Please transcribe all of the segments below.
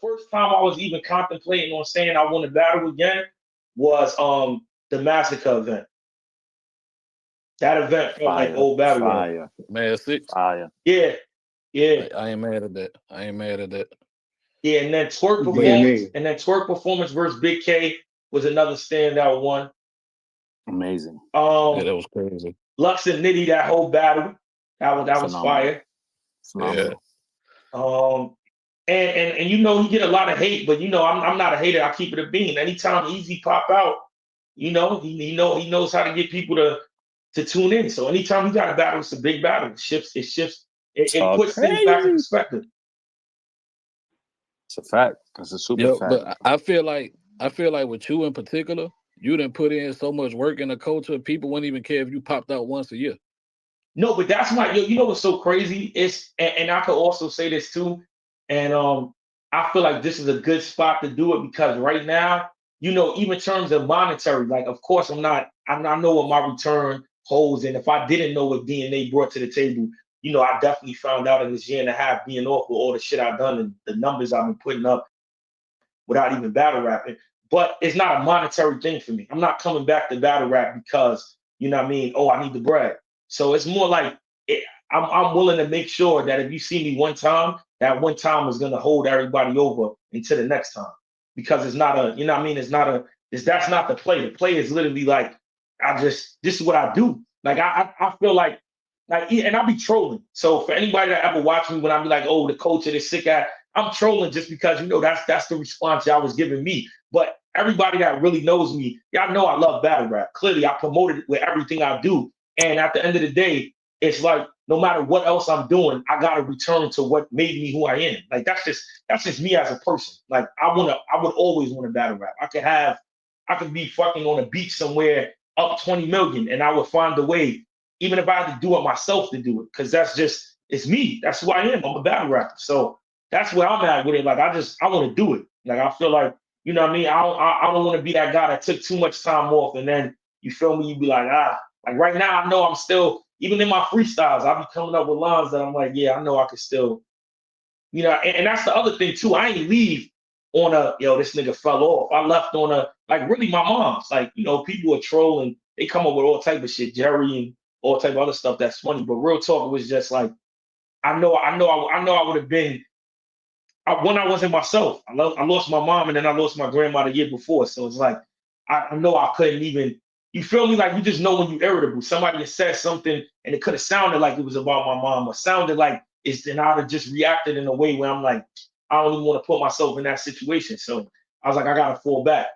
first time I was even contemplating on saying I want to battle again was the massacre event. That event felt like Fire, old battle rap. fire, Man, six. fire. Yeah, yeah, I ain't mad at that. I ain't mad at that. yeah. DNA. And then twerk performance versus Big K was another standout one. Amazing. Yeah, Um, that was crazy. Lux and Nitty, that whole battle, that was Phenomenal. fire. Yeah. Phenomenal. Um, and you know he get a lot of hate, but you know I'm not a hater. I keep it a bean. Anytime Easy pop out, you know he knows how to get people to tune in. So anytime he got a battle, it's a big battle. It Talk puts things back in crazy. perspective. It's a fact. It's a super Yep. fact. But I feel like with you in particular, you didn't put in so much work in the culture. People wouldn't even care if you popped out once a year. No, but that's my you know what's so crazy? And I could also say this too. And I feel like this is a good spot to do it because right now, you know, even in terms of monetary, like of course I know what my return holds. And if I didn't know what DNA brought to the table, you know, I definitely found out in this year and a half being off with all the shit I've done and the numbers I've been putting up without even battle rapping. But it's not a monetary thing for me. I'm not coming back to battle rap because, you know what I mean? Oh, I need to brag. So it's more like I'm willing to make sure that if you see me one time, that one time is going to hold everybody over until the next time. Because it's not a, you know what I mean? That's not the play. The play is literally like, this is what I do. Like, I feel like, and I'll be trolling. So for anybody that ever watch me when I be like, oh, the coach of this sick ass, I'm trolling just because, you know, that's the response y'all was giving me. But everybody that really knows me, y'all know I love battle rap. Clearly, I promoted it with everything I do. And at the end of the day, it's like no matter what else I'm doing, I gotta return to what made me who I am. Like that's just me as a person. Like I would always want to battle rap. I could be fucking on a beach somewhere up 20 million and I would find a way, even if I had to do it myself to do it, because it's me. That's who I am. I'm a battle rapper. So that's where I'm at with it. Like I want to do it. Like I feel like, you know what I mean? I don't want to be that guy that took too much time off and then you feel me, you be like, like right now I know I'm still, even in my freestyles, I'll be coming up with lines that I'm like, yeah, I know I can still, you know, and that's the other thing too. I ain't leave on a, yo, this nigga fell off. I left on a, like really my mom's. Like, you know, people are trolling, they come up with all type of shit, Jerry and all type of other stuff that's funny. But real talk, it was just like, I would have been when I wasn't myself. I lost my mom and then I lost my grandma the year before. So it's like I know I couldn't even. You feel me? Like you just know when you're irritable. Somebody has said something and it could have sounded like it was about my mom, or sounded like it's. And I'd have just reacted in a way where I'm like, I don't even want to put myself in that situation. So I was like, I gotta fall back.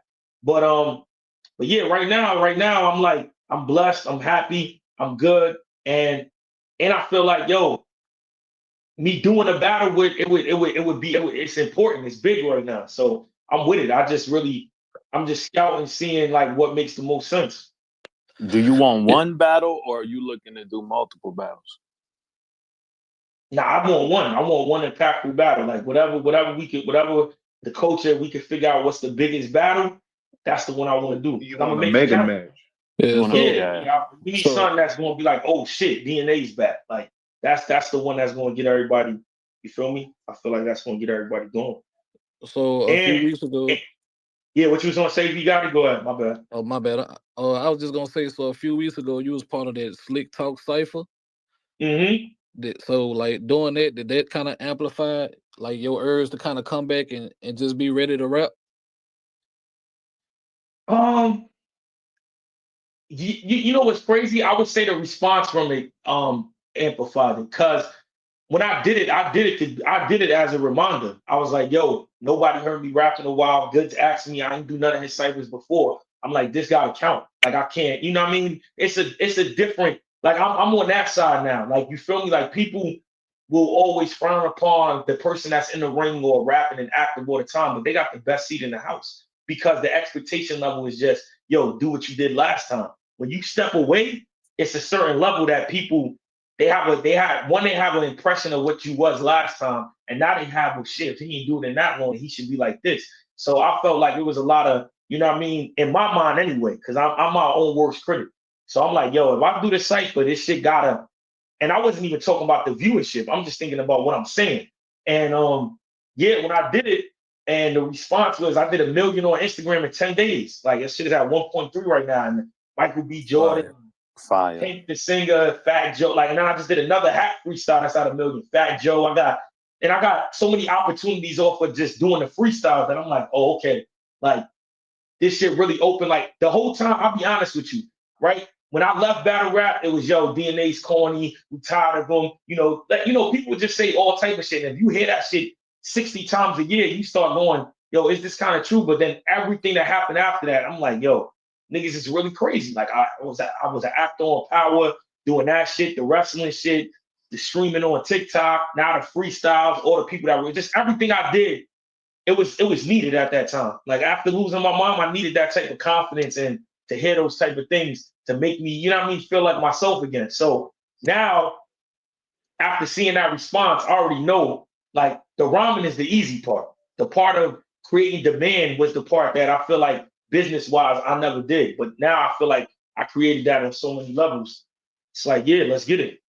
But yeah, right now, I'm like, I'm blessed, I'm happy, I'm good, and I feel like, yo, me doing a battle with it's important. It's big right now. So I'm with it. I'm just scouting, seeing like what makes the most sense. Do you want one battle or are you looking to do multiple battles? Now I want one impactful battle. Like whatever the culture we could figure out what's the biggest battle. That's the one I want to do. You I'm gonna want a make it mega count. match. You Yeah. want to, So yeah. We need so something that's gonna be like, oh shit, DNA's back. Like that's the one that's gonna get everybody. You feel me? I feel like that's gonna get everybody going. so a few And, weeks and ago. yeah, what you was gonna say? If you got to go ahead. My bad. Oh, my bad. I was just gonna say. So a few weeks ago, you was part of that Slick Talk cipher. Hmm. So like doing that, did that kind of amplify like your urge to kind of come back and just be ready to rap? Um, you know what's crazy? I would say the response from it amplified it because when I did it as a reminder. I was like, yo, nobody heard me rap in a while. Goods asked me, I didn't do none of his ciphers before. I'm like, this gotta count. Like I can't, you know what I mean? It's a different, like I'm on that side now. Like you feel me? Like people will always frown upon the person that's in the ring or rapping and active all the time, but they got the best seat in the house because the expectation level is just, yo, do what you did last time. When you step away, it's a certain level that people they have an impression of what you was last time, and now they have, well shit, if he ain't doing it that long, he should be like this. So I felt like it was a lot of, you know what I mean, in my mind anyway, because I'm my own worst critic. So I'm like, yo, if I do the cipher, this shit gotta, and I wasn't even talking about the viewership. I'm just thinking about what I'm saying. And yeah, when I did it, And the response was, I did 1 million on Instagram in 10 days. Like, that shit is at 1.3 right now. And Michael B. Jordan, Fire. Hank the Singer, Fat Joe. Like, and then I just did another hat freestyle that's at 1 million. Fat Joe. I got so many opportunities off of just doing the freestyle that I'm like, oh, okay. Like, this shit really open. Like, the whole time, I'll be honest with you, right? When I left battle rap, it was, yo, DNA's corny. We tired of them. People just say all type of shit. And if you hear that shit 60 times a year, you start going, yo, is this kind of true? But then everything that happened after that, I'm like, yo, niggas is really crazy. Like, I was an actor on Power doing that shit, the wrestling shit, the streaming on TikTok, now the freestyles, all the people that were just everything I did. It was needed at that time. Like, after losing my mom, I needed that type of confidence and to hear those type of things to make me, you know what I mean, feel like myself again. So now, after seeing that response, I already know, like, the ramen is the easy part. The part of creating demand was the part that I feel like business-wise I never did. But now I feel like I created that on so many levels. It's like, yeah, let's get it.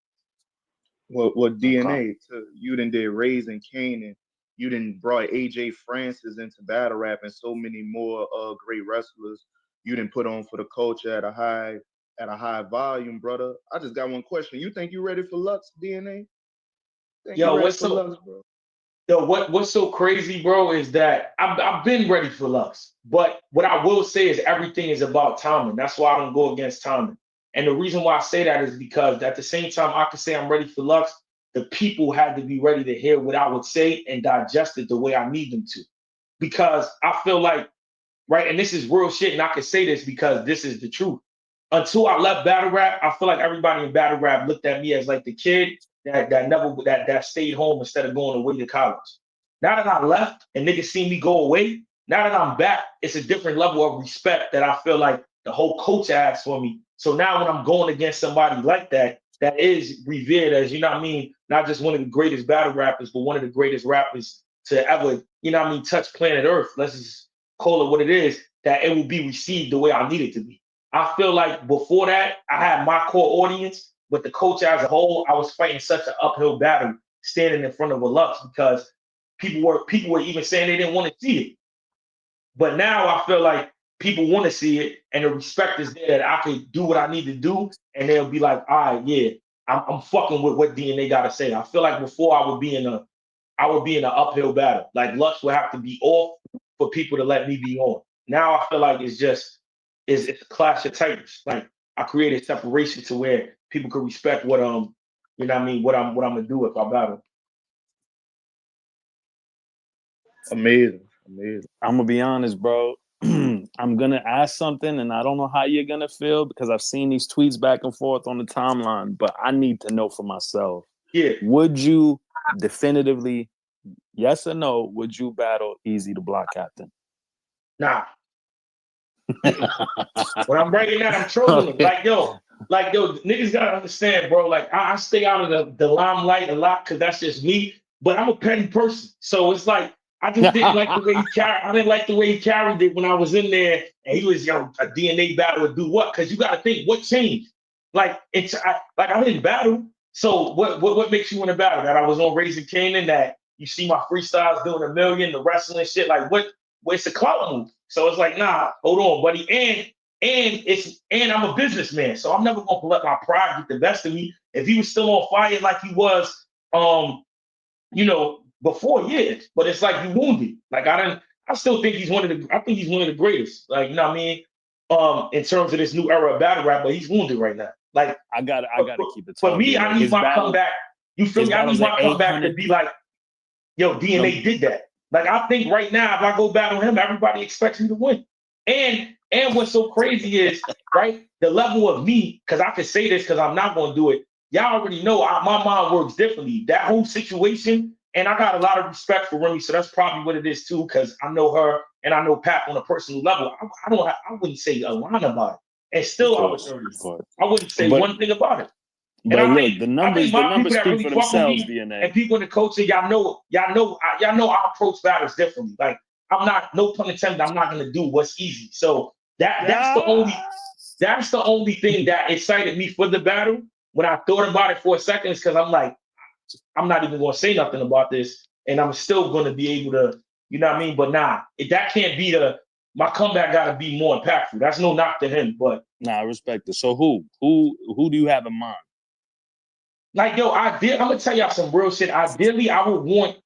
Well, DNA, you done did Raising Kanan. You done brought AJ Francis into battle rap and so many more great wrestlers you done put on for the culture at a high volume, brother. I just got one question. You think you ready for Lux, DNA? What's so crazy, bro, is that I've been ready for Lux. But what I will say is everything is about timing. That's why I don't go against timing. And the reason why I say that is because at the same time I can say I'm ready for Lux, the people had to be ready to hear what I would say and digest it the way I need them to. Because I feel like, right, and this is real shit, and I can say this because this is the truth. Until I left battle rap, I feel like everybody in battle rap looked at me as like the kid that stayed home instead of going away to college. Now that I left and niggas see me go away, now that I'm back, it's a different level of respect that I feel like the whole culture has for me. So now when I'm going against somebody like that is revered as, you know what I mean, not just one of the greatest battle rappers, but one of the greatest rappers to ever, you know what I mean, touch planet Earth. Let's just call it what it is, that it will be received the way I need it to be. I feel like before that, I had my core audience, but the culture as a whole, I was fighting such an uphill battle standing in front of a Lux because people were even saying they didn't want to see it. But now I feel like people want to see it, and the respect is there that I could do what I need to do, and they'll be like, all right, yeah, I'm fucking with what DNA got to say. I feel like before I would be in an uphill battle. Like, Lux would have to be off for people to let me be on. Now I feel like it's a clash of titans. Like, I created separation to where people could respect what you know what I mean, what I'm gonna do if I battle. Amazing. I'm gonna be honest, bro. I'm gonna ask something, and I don't know how you're gonna feel because I've seen these tweets back and forth on the timeline, but I need to know for myself. Yeah. Would you definitively, yes or no, would you battle Easy the Block Captain? Nah. When I'm breaking that, I'm trolling them. Like, yo, niggas gotta understand, bro. Like, I stay out of the limelight a lot because that's just me. But I'm a petty person, so it's like I just didn't like the way he carried. I didn't like the way he carried it when I was in there, and he was, yo, a DNA battle would do what? Because you got to think what changed. Like, I didn't battle. So what makes you want to battle? That I was on Raising Kanan, that you see my freestyles doing 1 million, the wrestling shit. Like, what? It's a clout move. So it's like, nah, hold on, buddy. And I'm a businessman, so I'm never gonna let my pride get the best of me. If he was still on fire like he was, before, yeah. But it's like, you wounded. Like, I still think he's one of the greatest. Like, you know what I mean? In terms of this new era of battle rap, but he's wounded right now. Like, I gotta keep it. For me, I need my comeback. You feel me? I need my comeback to be like, yo, DNA did that. Like, I think right now, if I go battle him, everybody expects me to win. And what's so crazy is, right, the level of me, because I can say this because I'm not going to do it. Y'all already know my mind works differently. That whole situation, and I got a lot of respect for Remy, so that's probably what it is too, because I know her and I know Pat on a personal level. I wouldn't say a line about it. And still, I wouldn't say one thing about it. But look, the numbers speak for themselves, DNA. And people in the culture, y'all know I approach battles differently. Like, I'm not, no pun intended, I'm not gonna do what's easy. So that's the only thing that excited me for the battle. When I thought about it for a second, is because I'm like, I'm not even gonna say nothing about this, and I'm still gonna be able to You know what I mean? But nah, that can't be my comeback got to be more impactful. That's no knock to him, but Nah, I respect it. So who do you have in mind? like yo, I'm gonna tell y'all some real shit. Ideally, I would want.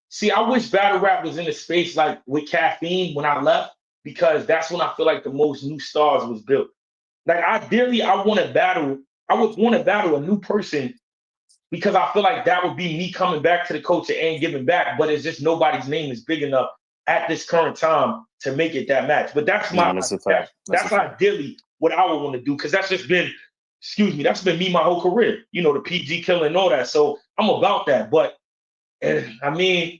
See, I wish battle rap was in the space like with caffeine when I left because that's when I feel like the most new stars was built. Like ideally, I want to battle. I would want to battle a new person because I feel like that would be me coming back to the culture and giving back. But it's just nobody's name is big enough at this current time to make it that match. But that's No, that's a fact. that's ideally what I would want to do because that's just been, excuse me, that's been me my whole career. You know, the PG killing and all that. So I'm about that. But I mean,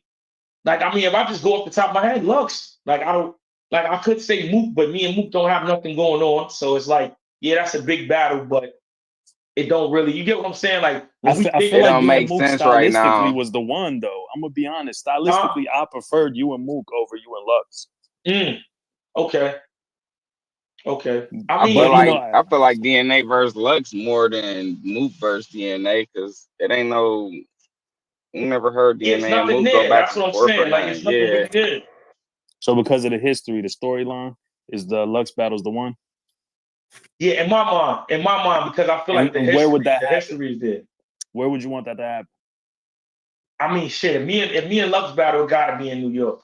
if I just go off the top of my head, Lux, I could say Mook, but me and Mook don't have nothing going on. So it's like, yeah, that's a big battle, but it don't really. You get what I'm saying? Like I when we feel, I think, feel It like don't you and make Mook sense right stylistically now. was the one though. I'm gonna be honest. huh? Stylistically, I preferred you and Mook over you and Lux. Okay, okay. I I mean, feel But you like know, I feel like DNA versus Lux more than Mook versus DNA because it ain't no. You never heard yeah, it's DNA and nothing Mook go there. back That's and what I'm forth or saying. Like nothing. it's nothing Yeah, really there. so because of the history, the storyline is the Lux battles the one. Yeah, in my mind, because I feel like And where would that the happen? history is there. Where would you want that to happen? I mean, shit. If me and Lux battle, it gotta be in New York.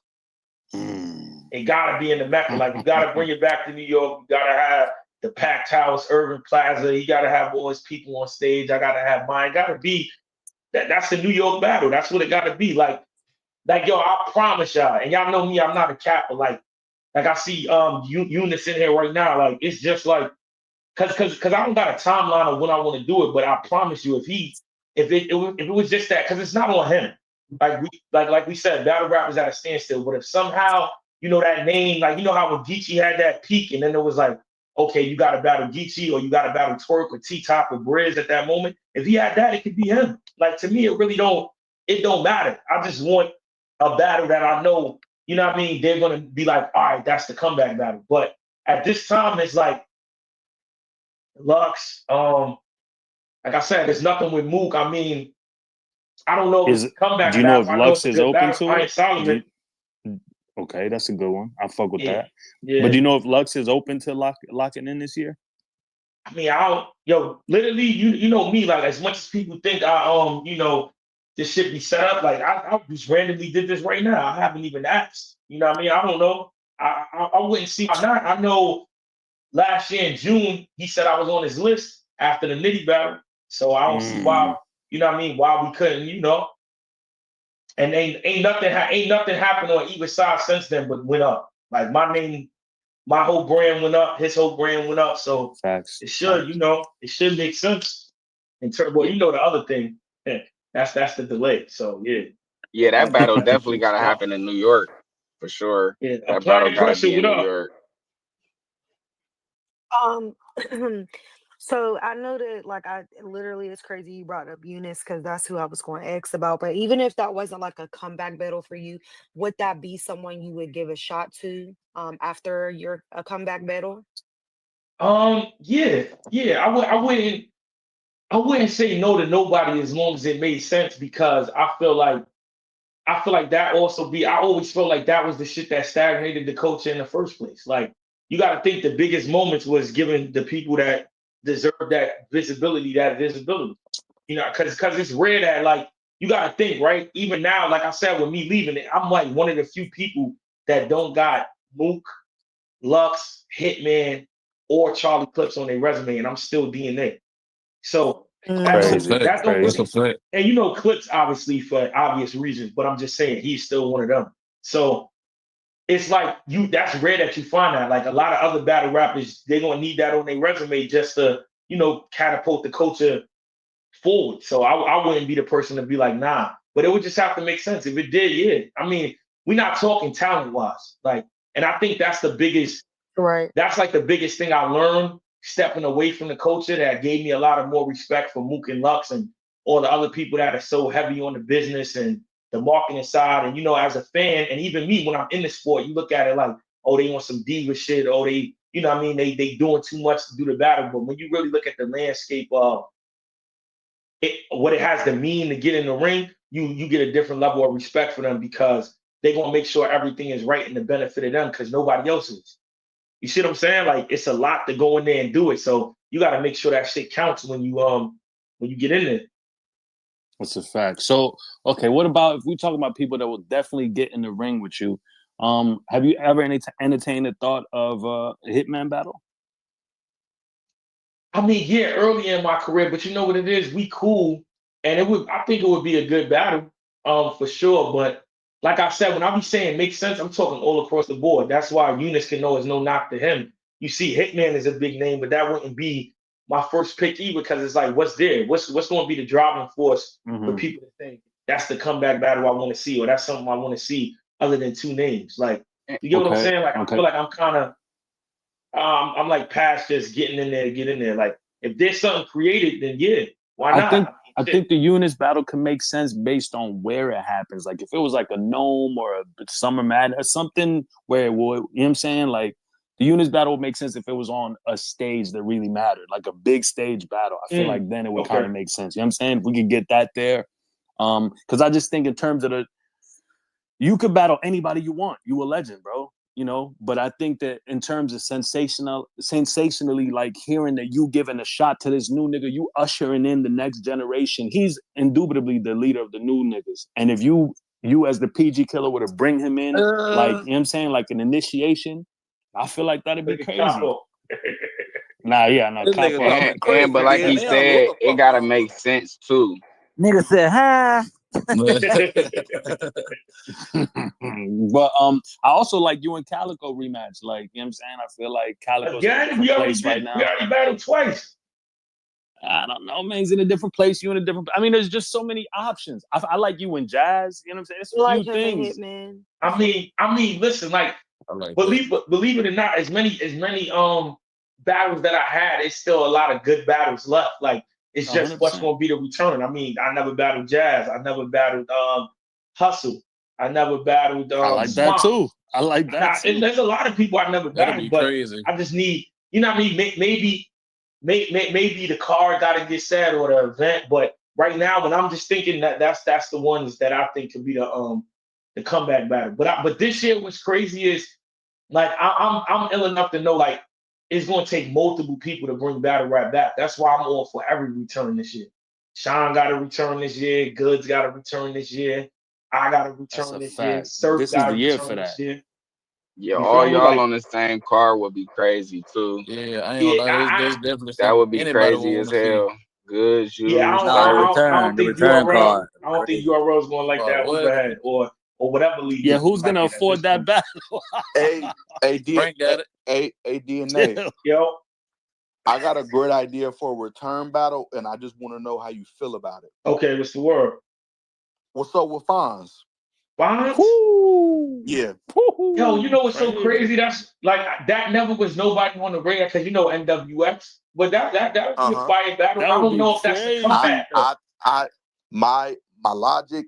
Mm. It gotta be in the Mecca. Like you gotta bring it back to New York. You gotta have the packed house, Irving Plaza. You gotta have all his people on stage. I gotta have mine. Gotta be that. That's the New York battle. That's what it gotta be. Like yo, I promise y'all, and y'all know me. I'm not a cap, but like I see Eunice in here right now. Like it's just like cause I don't got a timeline of when I want to do it, but I promise you, if it was just that, because it's not on him. Like we said, battle rap is at a standstill. But if somehow that name, like how when Geechee had that peak, and then it was like, okay, you got to battle Geechee or you got to battle Twerk or T Top or Briz at that moment. If he had that, it could be him. Like to me, it don't matter. I just want a battle that I know, you know what I mean? They're gonna be like, all right, that's the comeback battle. But at this time, it's like Lux. Like I said, there's nothing with Mook. I mean, I don't know if it's Is a comeback do you know if battle. I know Lux it's a is good open battle. to Iron it? Solomon. Okay, that's a good one. I fuck with Yeah, that. yeah. But do you know if Lux is open to locking in this year? I mean, I don't, yo, literally, you know me, like as much as people think this shit be set up, like I just randomly did this right now. I haven't even asked. You know what I mean? I don't know. I wouldn't see why not. I know last year in June, he said I was on his list after the Nitty battle. So I don't see why, Mm. you know what I mean, why we couldn't, and ain't nothing happened on either side since then, but went up. Like my name, my whole brand went up, his whole brand went up. So Facts. it should, it should make sense. In terms, well, the other thing, that's the delay. So yeah, yeah, that but battle definitely gotta happen in New York for sure. yeah, That battle applying gotta pressure. be in What New up? York. Um, so I know that like I literally it's crazy you brought up Eunice because that's who I was going to ask about. But even if that wasn't like a comeback battle for you, would that be someone you would give a shot to after your a comeback battle? Yeah. I wouldn't say no to nobody as long as it made sense because I feel like that also be. I always felt like that was the shit that stagnated the culture in the first place. Like you got to think the biggest moments was giving the people that deserve that visibility. Because it's rare that like you got to think right. Even now, like I said, with me leaving it, I'm like one of the few people that don't got Mook, Lux, Hitman, or Charlie Clips on their resume, and I'm still DNA. So that That's a Mm, don't Crazy. fact. that don't That's a Crazy. really, fact. and Clips obviously for obvious reasons, but I'm just saying he's still one of them. So it's like that's rare that you find that. Like a lot of other battle rappers, they're gonna need that on their resume just to, catapult the culture forward. So I wouldn't be the person to be like, nah. But it would just have to make sense. If it did, yeah. I mean, we're not talking talent wise. Like, and I think right. that's like the biggest thing I learned stepping away from the culture that gave me a lot of more respect for Mook and Lux and all the other people that are so heavy on the business and the marketing side. And as a fan, and even me when I'm in the sport, you look at it like, oh, they want some diva shit, oh, they, what I mean, they doing too much to do the battle. But when you really look at the landscape of what it has to mean to get in the ring, you get a different level of respect for them because they're gonna make sure everything is right in the benefit of them because nobody else is. You see what I'm saying? Like it's a lot to go in there and do it. So you got to make sure that shit counts when you get in there. That's a fact. So, okay, what about if we talk about people that will definitely get in the ring with you? Have you ever entertained the thought of a Hitman battle? I mean, yeah, early in my career, but you know what it is? We cool, and I think it would be a good battle, for sure. But like I said, when I be saying makes sense, I'm talking all across the board. That's why Eunice can know is no knock to him. You see, Hitman is a big name, but that wouldn't be my first pick either because it's like, what's there? What's going to be the driving force for Mhm. people to think that's the comeback battle I want to see, or that's something I want to see other than two names? Like, you get what I'm Okay, saying? Like, I okay. feel like I'm kind of I'm like past just getting in there, get in there. Like if there's something created, then yeah, why I not? think I mean, I shit. think the Eunice battle can make sense based on where it happens. Like if it was like a Gnome or a Summer Madness or something where it would, you know what I'm saying? Like the Eunice battle would make sense if it was on a stage that really mattered, like a big stage battle. I feel like then it would kind Okay. of make sense. You know what I'm saying? If we could get that there. Because I just think in terms of you could battle anybody you want. You a legend, bro. You know, but I think that in terms of sensationally, like hearing that you giving a shot to this new nigga, you ushering in the next generation. He's indubitably the leader of the new niggas. And if you as the PG killer were to bring him in, like, you know what I'm saying, like an initiation, I feel like that'd be Like a crazy. capo. Nah, yeah, no, This nigga Capo. talking And crazy, but like man. he They don't know what said, the it fuck gotta wrong make sense too. Nigga said, huh? But I also like you and Calico rematch. Like, you know what I'm saying? I feel like Calico's in a Again, different place right now. we already battled twice. I don't know, man. He's in a different place. You in a different. I mean, there's just so many options. I like you in Jazz. You know what I'm saying? It's a Like few him and things. Hitman. I mean, listen, like I like that. believe it or not, as many battles that I had, it's still a lot of good battles left. Like it's just what's 100%. going to be the return. I mean, I never battled Jazz. I never battled Hustle. I never battled I like that Swamp. too. I like that And too. there's a lot of people I never That'll battled, be but crazy. I just need, you know what I mean? Maybe the card got to get set or the event. But right now, when I'm just thinking that's the ones that I think could be the comeback battle. But this year, what's crazy is like I'm ill enough to know like it's going to take multiple people to bring battle rap back. That's why I'm all for every return this year. Sean got to return this year. Goods got to return this year. I got to That's return a this year. fact. Surf This is got the to year return for this that. year. Yeah, You all feel me? y'all Like, on the same car would be crazy too. Yeah, I ain't yeah, gonna lie. There's definitely That something would be anybody crazy will as want to see. hell. Good, yeah, you, Nah, surf. I don't the think return URL. card. I don't think Crazy. URL is going to like But that what? overhead or whatever league. Yeah, is who's like gonna it at afford this that point. battle? Hey, Frank got it. DNA. Yo, I got a great idea for a return battle, and I just want to know how you feel about it. okay, what's the word? What's up with Fonz? Bonds? Woo! Yeah. Yo, you know what's so Crazy. crazy? That's like that never was nobody on the radar because you know NWX, but that would be a Uh-huh. fire battle. That I would don't be know if that's the crazy. comeback though. My logic,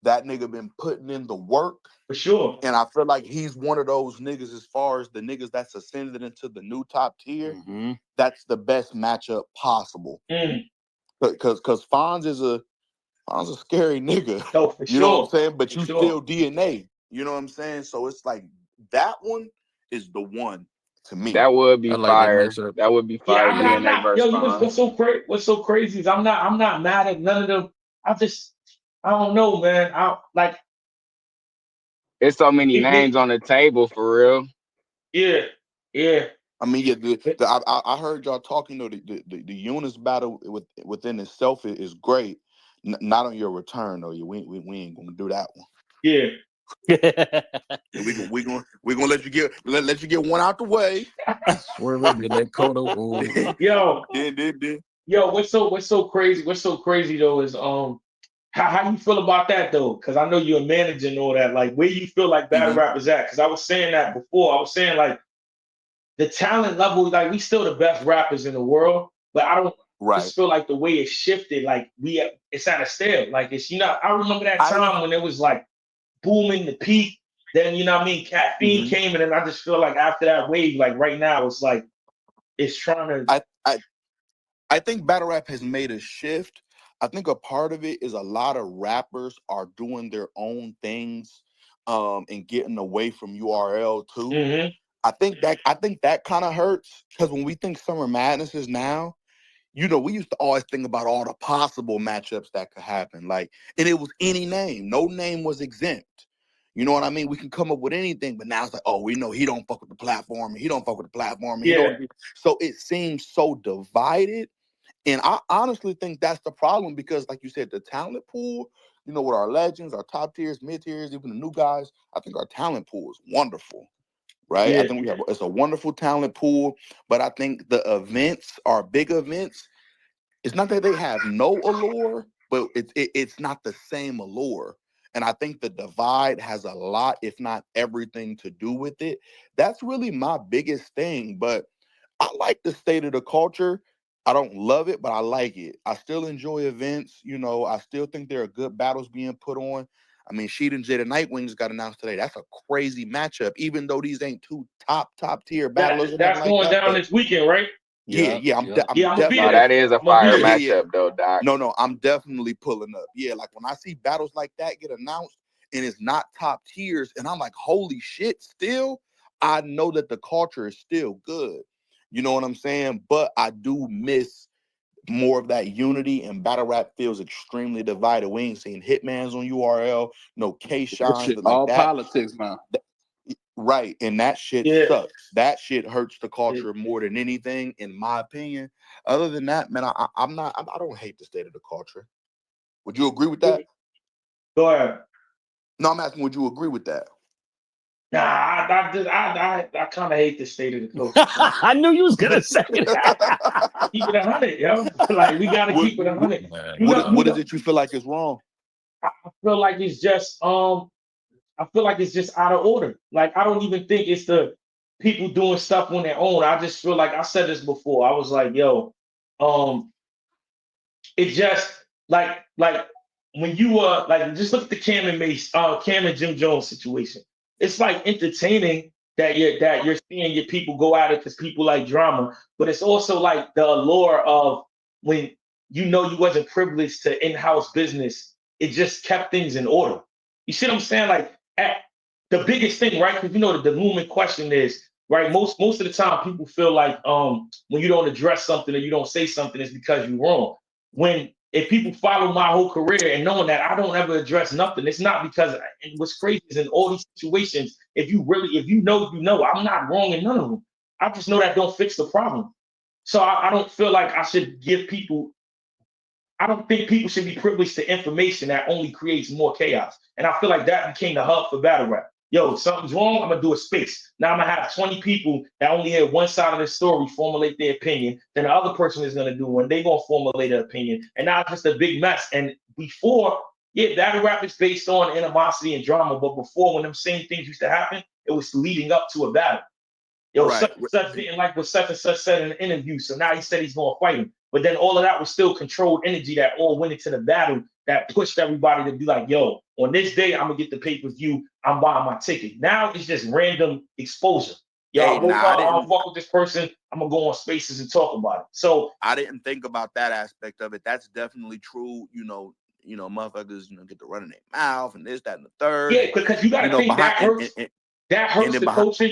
that nigga been putting in the work, For sure. and I feel like he's one of those niggas as far as the niggas that's ascended into the new top tier. Mhm. That's the best matchup possible. Mm. Because Fonz is a scary nigga. No, for You know what I'm sure. saying? But For you sure. still DNA. You know what I'm saying? So it's like that one is the one to me. That would be I like that fire. matchup. That would be Yeah, fire. I'm DNA not. Yo, versus you know Fonz. what's so crazy is I'm not mad at none of them. I don't know, man. There's so many It names make on the table for real. yeah. I mean, yeah, I heard y'all talking. The Eunice battle within itself is great. Not on your return though. We ain't gonna do that one. Yeah. We gonna let you get one out the way. Swerve get that Kodo. Ooh. Yo, Then. what's so crazy? What's so crazy though is how you feel about that though? Because I know you're a manager and all that. Like, where you feel like battle Mhm. rap is at? Because I was saying that before. I was saying like the talent level, like we still the best rappers in the world, but I don't Right. just feel like the way it's shifted, like it's at a stale. Like it's I remember that time when it was like booming the peak. Then you know what I mean, Caffeine came, and then I just feel like after that wave, like right now, it's like it's trying to. I think battle rap has made a shift. I think a part of it is a lot of rappers are doing their own things and getting away from URL too. Hmm. I think that kind of hurts because when we think Summer Madness is now, we used to always think about all the possible matchups that could happen. Like, and it was any name. No name was exempt. You know what I mean? We can come up with anything, but now it's like, oh, we know he don't fuck with the platform, and he don't fuck with the platform, and he Yeah. don't. So it seems so divided. And I honestly think that's the problem because, like you said, the talent pool, with our legends, our top tiers, mid tiers, even the new guys, I think our talent pool is wonderful, right? I Yeah. think it's a wonderful talent pool, but I think the events, our big events, it's not that they have no allure, but it's not the same allure. And I think the divide has a lot, if not everything, to do with it. That's really my biggest thing. But I like the state of the culture. I don't love it, but I like it. I still enjoy events. I still think there are good battles being put on. I mean, Sheed and Jada Nightwings got announced today. That's a crazy matchup, even though these ain't two top tier battlers or nothing That's like going that. down But this weekend, right? yeah, Yeah, yeah, I'm yeah. Yeah, I'm gonna be No, there. that is a I'm gonna be fire there. yeah. matchup though, Doc. No, I'm definitely pulling up. Yeah, like when I see battles like that get announced and it's not top tiers, and I'm like, holy shit, still, I know that the culture is still good. You know what I'm saying? But I do miss more of that unity, and battle rap feels extremely divided. We ain't seen Hitmans on URL, no K That Shines, shit and like all that. politics now. Right, and that shit Yeah. sucks. That shit hurts the Yeah. culture more than anything, in my opinion. Other than that, man, I'm not. I don't hate the state of the culture. Would you agree with that? Go ahead. No, I'm asking. Would you agree with that? Nah, I kind of hate the state of the culture. I knew you was gonna say that. Keep it 100, yo. Like we gotta What keep it 100. Man. what is it you feel like is wrong? I feel like it's just I feel like it's just out of order. Like I don't even think it's the people doing stuff on their own. I just feel like I said this before. I was like, yo, um, it just like when you like just look at the Cam and Jim Jones situation. It's like entertaining that you're seeing your people go at it because people like drama, but it's also like the allure of when you wasn't privileged to in-house business, it just kept things in order. You see what I'm saying? Like the biggest thing, right? Because the looming question is, right, most of the time people feel like when you don't address something or you don't say something, it's because you're wrong. When if people follow my whole career and knowing that I don't ever address nothing, it's not because and what's crazy is in all these situations, if you know, I'm not wrong in none of them. I just know that don't fix the problem. So I don't feel like I should give people. I don't think people should be privileged to information that only creates more chaos. And I feel like that became the hub for battle rap. Yo, something's wrong, I'm gonna do a space. Now I'm gonna have 20 people that only hear one side of the story formulate their opinion. Then the other person is gonna do one. They gonna formulate an opinion. And now it's just a big mess. And before, yeah, battle rap is based on animosity and drama. But before, when them same things used to happen, it was leading up to a battle. Yo, Right. such and such didn't like what such and such said in an interview, so now he said he's going to fight him. But then all of that was still controlled energy that all went into the battle that pushed everybody to be like, yo, on this day, I'm going to get the pay-per-view. I'm buying my ticket. Now it's just random exposure. Yo, Hey, I woke nah, up, I don't fuck with this person. I'm going to go on spaces and talk about it. So I didn't think about that aspect of it. That's definitely true. Motherfuckers, get to run in their mouth and this, that, and the third. yeah, And because you got to think that behind hurts. That hurts then the behind. culture.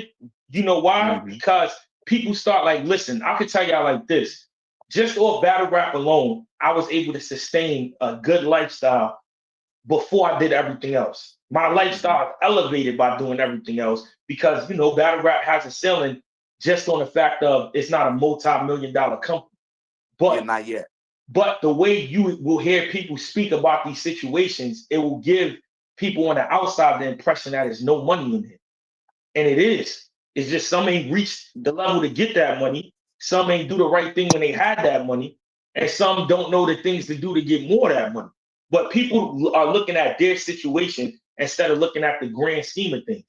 You know why? Mhm. Because people start like, listen, I could tell y'all like this. Just off battle rap alone, I was able to sustain a good lifestyle before I did everything else. My lifestyle is elevated by doing everything else because, battle rap has a ceiling just on the fact of it's not a multi-million-dollar company. Yeah, But not yet. but the way you will hear people speak about these situations, it will give people on the outside the impression that there's no money in it. And it is. It's just some ain't reached the level to get that money. Some ain't do the right thing when they had that money. And some don't know the things to do to get more of that money. But people are looking at their situation instead of looking at the grand scheme of things.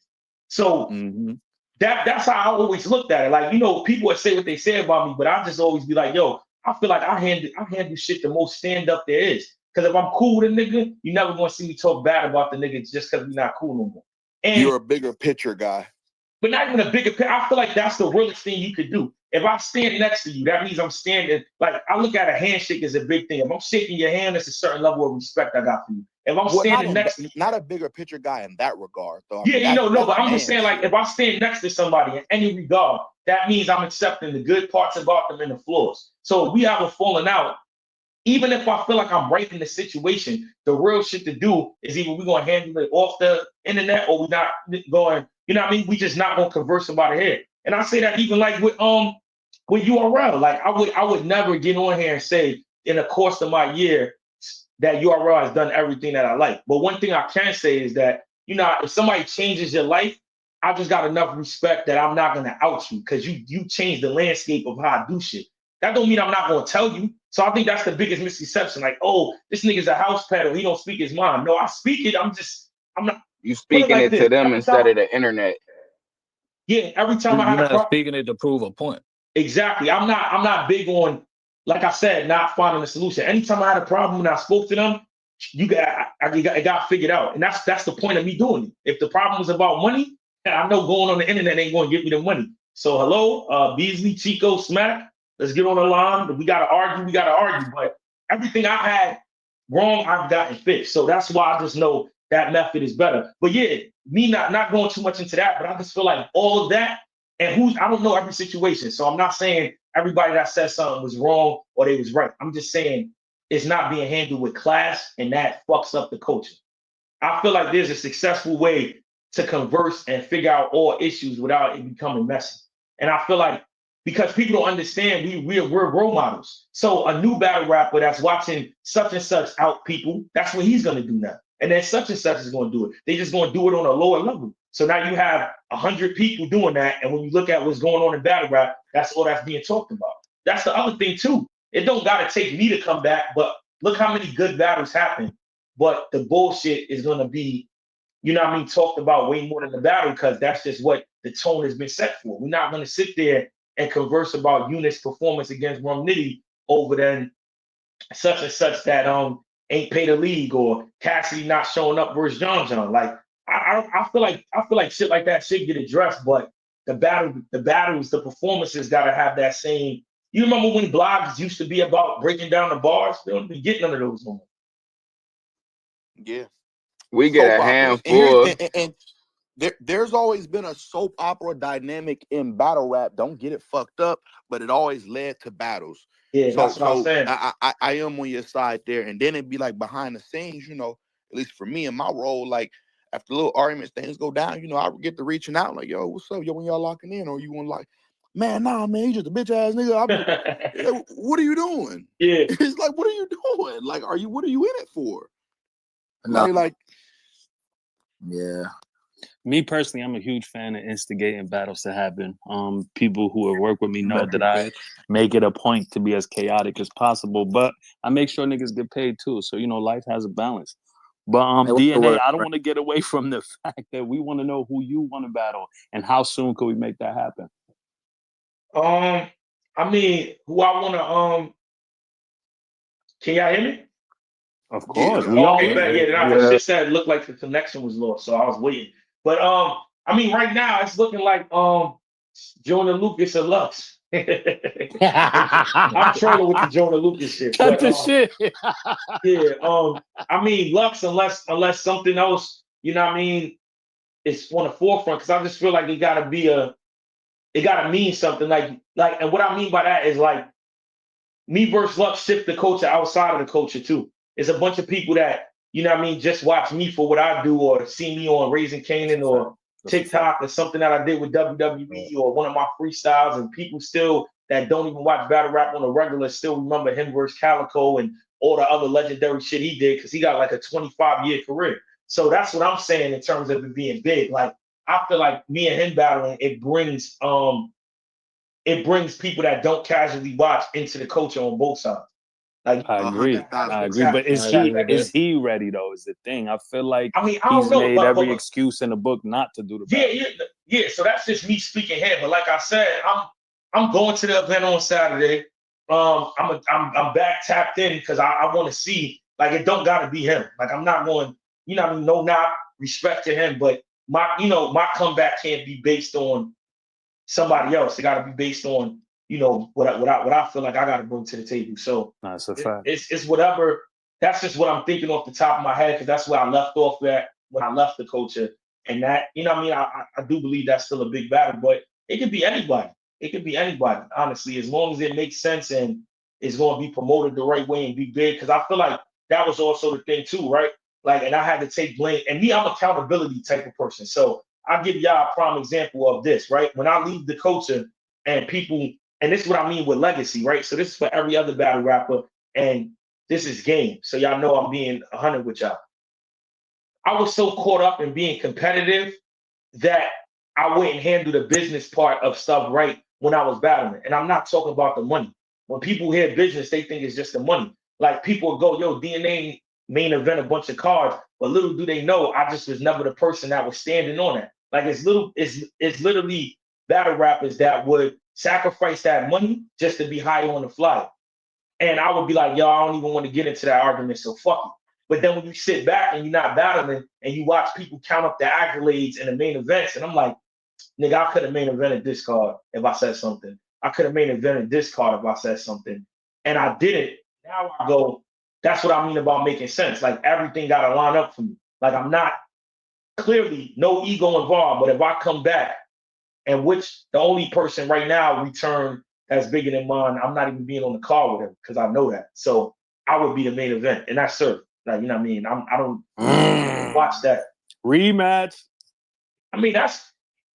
So Mm-hmm. that's how I always looked at it. Like, people would say what they say about me, but I just always be like, yo, I feel like I handle shit the most stand up there is. Because if I'm cool with a nigga, you never gonna see me talk bad about the nigga just because we're not cool no more. And You're a bigger picture guy. but not even a bigger picture. I feel like that's the realest thing you could do. If I stand next to you, that means I'm standing. Like I look at a handshake as a big thing. If I'm shaking your hand, it's a certain level of respect I got for you. If I'm Well, standing next to not a bigger picture guy in that regard, though. I yeah, mean, that's no, but I'm just man saying, like, shit. if I stand next to somebody in any regard, that means I'm accepting the good parts about them and the flaws. So if we have a falling out, even if I feel like I'm right in the situation, the real shit to do is either we're gonna handle it off the internet or we're not going, you know what I mean? We just not gonna converse about it here. And I say that even like with URL. Like I would never get on here and say in the course of my year that URL has done everything that I like. But one thing I can say is that, you know, if somebody changes your life, I just got enough respect that I'm not gonna out you because you changed the landscape of how I do shit. That don't mean I'm not gonna tell you. So I think that's the biggest misconception. Like, oh, this nigga's a house peddler. He don't speak his mind. No, I speak it. I'm not. You Put it speaking like it this. to them Every instead time, of the internet. yeah, every time I You're had a not problem. speaking it to prove a point. Exactly. I'm not big on, like I said, not finding a solution. Anytime I had a problem and I spoke to them, it got figured out. And that's the point of me doing it. If the problem was about money, I know going on the internet ain't going to get me the money. So hello, Beasley, Chico, Smack, let's get on the line. If we gotta argue. But everything I had wrong, I've gotten fixed. So that's why I just know that method is better. But yeah, me not going too much into that, but I just feel like all of that. And I don't know every situation. So I'm not saying everybody that said something was wrong or they was right. I'm just saying it's not being handled with class and that fucks up the culture. I feel like there's a successful way to converse and figure out all issues without it becoming messy. And I feel like because people don't understand, we're role models. So a new battle rapper that's watching such and such out people, that's what he's gonna do now. And then such and such is gonna do it. They just gonna do it on a lower level. So now you have 100 people doing that. And when you look at what's going on in battle rap, that's all that's being talked about. That's the other thing too. It don't gotta take me to come back, but look how many good battles happen. But the bullshit is gonna be, you know what I mean, talked about way more than the battle because that's just what the tone has been set for. We're not gonna sit there and converse about Eunice's performance against Rum Nitty over then such and such that ain't paid a league or Cassidy not showing up versus John. Like I feel like shit like that should get addressed, but the battles, the performances gotta have that same. You remember when blogs used to be about breaking down the bars? They don't be getting none of those no more. Yeah, We get soap a operas. handful. And there's always been a soap opera dynamic in battle rap. Don't get it fucked up, but it always led to battles. Yeah, So that's what I'm saying. I am on your side there. And then it'd be like behind the scenes, you know, at least for me in my role, like after little arguments, things go down, you know, I get to reaching out like, yo, what's up? Yo, when y'all locking in, or you want like, man, nah, man, you just a bitch ass nigga. I'll be like, what are you doing? Yeah. It's like, what are you doing? Like, what are you in it for? No. Like, Yeah. Me personally, I'm a huge fan of instigating battles to happen. People who have worked with me know that I make it a point to be as chaotic as possible, but I make sure niggas get paid too. So, you know, life has a balance. But Hey, what's the DNA, word? I don't want to get away from the fact that we want to know who you want to battle and how soon could we make that happen? I mean, who I wanna can y'all hear me? Of yeah, course, yeah. we all Okay, hear but you. yeah, the shit said it looked like the connection was lost, so I was waiting. But I mean, right now it's looking like Jonah Lucas and Lux. I'm trolling with the Jonah Lucas shit, Cut but the shit. yeah, I mean Lux unless something else, you know what I mean, it's on the forefront because I just feel like it gotta mean something and what I mean by that is like me versus Lux shift the culture outside of the culture too. It's a bunch of people that, you know what I mean, just watch me for what I do or see me on Raising Canaan or TikTok or something that I did with WWE or one of my freestyles, and people still that don't even watch battle rap on a regular still remember him versus Calico and all the other legendary shit he did because he got like a 25-year career. So that's what I'm saying in terms of it being big. Like I feel like me and him battling, it brings people that don't casually watch into the culture on both sides. Like I agree. 100,000%. But is he ready though? Is the thing. I feel like I mean, I don't he's know, made every excuse in the book not to do the battle. yeah. So that's just me speaking here. But like I said, I'm going to the event on Saturday. I'm back tapped in because I want to see. Like it don't got to be him. Like I'm not going. You know, what I mean, no, not respect to him, but my comeback can't be based on somebody else. It got to be based on what I feel like I got to bring to the table. So That's a fact. it's whatever that's just what I'm thinking off the top of my head because that's where I left off at when I left the culture. And that, you know what I mean? I do believe that's still a big battle, but it could be anybody. It could be anybody, honestly, as long as it makes sense and it's going to be promoted the right way and be big. Because I feel like that was also the thing too, right? Like, and I had to take blame. And me, I'm an accountability type of person. So I'll give y'all a prime example of this, right? When I leave the culture and people, and this is what I mean with legacy, right? So this is for every other battle rapper, and this is game. So y'all know I'm being 100 with y'all. I was so caught up in being competitive that I wouldn't handle the business part of stuff right when I was battling. And I'm not talking about the money. When people hear business, they think it's just the money. Like people go, yo, DNA main event a bunch of cards, but little do they know, I just was never the person that was standing on that. Like it's literally battle rappers that would sacrifice that money just to be high on the fly. And I would be like, yo, I don't even want to get into that argument, so fuck it. But then when you sit back and you're not battling and you watch people count up the accolades and the main events, and I'm like, nigga, I could have main evented this card if I said something. I could have main evented this card if I said something. And I didn't. Now I go, that's what I mean about making sense. Like everything got to line up for me. Like I'm not clearly no ego involved, but if I come back and which the only person right now return that's bigger than mine, I'm not even being on the card with him because I know that. So I would be the main event, and that's Surf. Like, you know what I mean? I don't watch that. Rematch. I mean, that's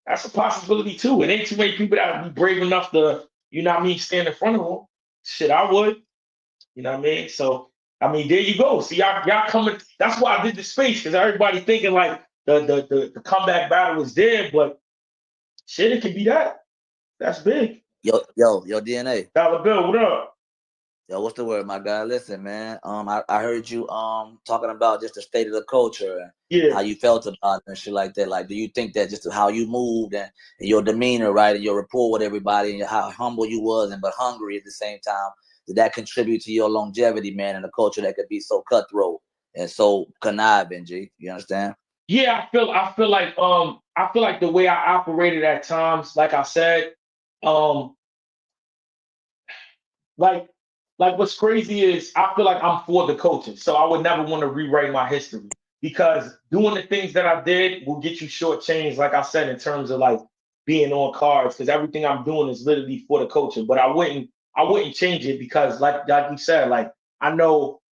a possibility too. It ain't too many people that would be brave enough to, you know what I mean, stand in front of them. Shit, I would. You know what I mean? So, I mean, there you go. See, y'all coming. That's why I did the space because everybody thinking like the comeback battle is there, but shit, it could be that. That's big. Yo, DNA. Dollar Bill, what up? Yo, what's the word, my guy? Listen, man. I heard you talking about just the state of the culture and Yeah. how you felt about it and shit like that. Like, do you think that just how you moved and your demeanor, right, and your rapport with everybody and how humble you was and but hungry at the same time, did that contribute to your longevity, man, in a culture that could be so cutthroat and so conniving, G? You understand? Yeah, I feel like the way I operated at times, like I said, like what's crazy is I feel like I'm for the coaching. So I would never want to rewrite my history because doing the things that I did will get you shortchanged, like I said, in terms of like being on cards, because everything I'm doing is literally for the coaching. But I wouldn't change it because like you said, like I know